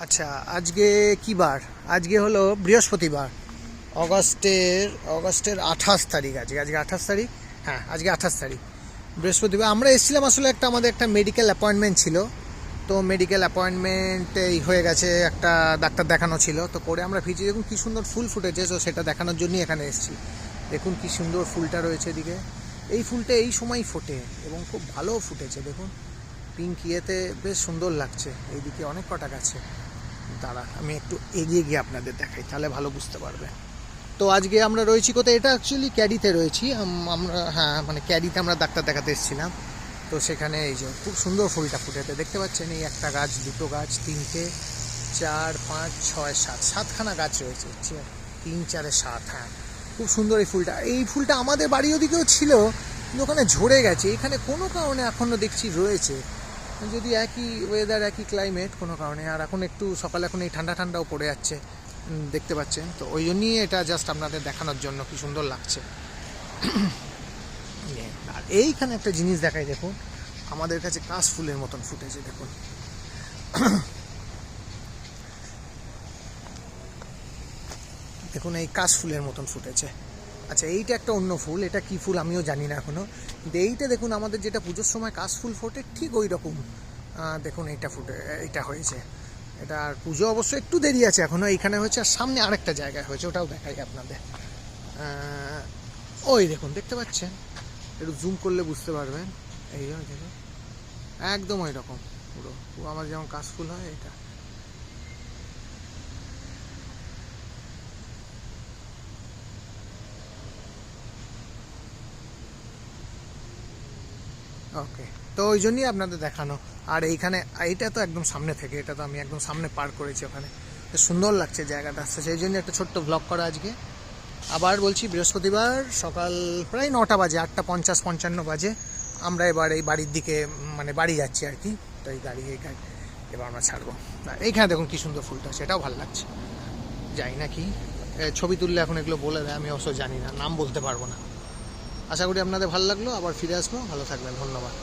আচ্ছা, আজকে কি বার? আজকে হলো বৃহস্পতিবার। অগস্টের 28 তারিখ। আজকে 28 তারিখ। হ্যাঁ, আজকে 28 তারিখ বৃহস্পতিবার। আমরা এসেছিলাম আসলে আমাদের একটা মেডিকেল অ্যাপয়েন্টমেন্ট ছিল। তো মেডিকেল অ্যাপয়েন্টমেন্ট এই হয়ে গেছে, একটা ডাক্তার দেখানো ছিল, তো করে আমরা ফিরছি। দেখুন কি সুন্দর ফুল ফুটেছে, তো সেটা দেখানোর জন্যই এখানে এসেছি। দেখুন কি সুন্দর ফুলটা রয়েছে এদিকে। এই ফুলটা এই সময় ফোটে এবং খুব ভালো ফুটেছে। দেখুন পিঙ্ক ইয়েতে বেশ সুন্দর লাগছে। এইদিকে অনেক কটা গাছে। দাঁড়া, আমি একটু এগিয়ে গিয়ে আপনাদের দেখাই, তাহলে ভালো বুঝতে পারবে। তো আজকে আমরা রয়েছি কোথায়? এটা অ্যাকচুয়ালি ক্যাডিতে রয়েছি আমরা। হ্যাঁ, মানে ক্যাডিতে আমরা ডাক্তার দেখাতে এসেছিলাম। তো সেখানে এই যে খুব সুন্দর ফুলটা ফুটেতে দেখতে পাচ্ছেন। এই একটা গাছ, দুটো গাছ, তিনটে, 4, 5, 6, 7, 7খানা গাছ রয়েছে। 3, 4, 7। হ্যাঁ, খুব সুন্দর এই ফুলটা। এই ফুলটা আমাদের বাড়ি ওদিকেও ছিল, কিন্তু ওখানে ঝরে গেছে। এখানে কোনো কারণে এখনও দেখছি রয়েছে, যদি একই ওয়েদার, একই ক্লাইমেট, কোনো কারণে। আর এখন একটু সকালে এখন এই ঠান্ডা ঠান্ডাও পড়ে যাচ্ছে, দেখতে পাচ্ছেন। তো ওই জন্যই এটা জাস্ট আপনাদের দেখানোর জন্য কি সুন্দর লাগছে। আর এইখানে একটা জিনিস দেখাই, দেখুন আমাদের কাছে কাশ ফুলের মতন ফুটেছে। দেখুন দেখুন এই কাশ ফুলের মতন ফুটেছে। আচ্ছা, এইটা একটা অন্য ফুল, এটা কি ফুল আমিও জানি না এখনো। কিন্তু এইটা দেখুন, আমাদের যেটা পুজোর সময় কাশ ফুল ফোটে ঠিক ওই রকম। দেখুন এইটা ফুটে, এইটা হয়েছে। এটা আর পুজো অবশ্য একটু দেরি আছে এখনো। এইখানে হয়েছে, আর সামনে আরেকটা জায়গায় হয়েছে, ওটাও দেখাই আপনাদের। ওই দেখুন, দেখতে পাচ্ছেন? একটু জুম করলে বুঝতে পারবেন। এই জন্য দেখুন একদম ওই রকম পুরো আমার যেমন কাশফুল হয় এটা। ওকে, তো ওই জন্যই আপনাদের দেখানো। আর এইখানে এইটা তো একদম সামনে থেকে, এটা তো আমি একদম সামনে পার করেছি ওখানে। সুন্দর লাগছে জায়গাটা, সেই জন্য একটা ছোট্ট ব্লগ করা আজকে। আবার বলছি, বৃহস্পতিবার সকাল প্রায় 9টা বাজে, 8:50-55 বাজে। আমরা এবার এই বাড়ির দিকে, মানে বাড়ি যাচ্ছি আর কি। তো এই গাড়ি এবার আমরা ছাড়বো। এইখানে দেখুন কি সুন্দর ফুলটা, সেটাও ভালো লাগছে। যাই না কি ছবি তুললে এখন এগুলো বলে দেয়, আমি অবশ্য জানি না, নাম বলতে পারবো না। আশা করি আপনাদের ভালো লাগলো। আবার ফিরে আসবো, ভালো থাকবেন, ধন্যবাদ।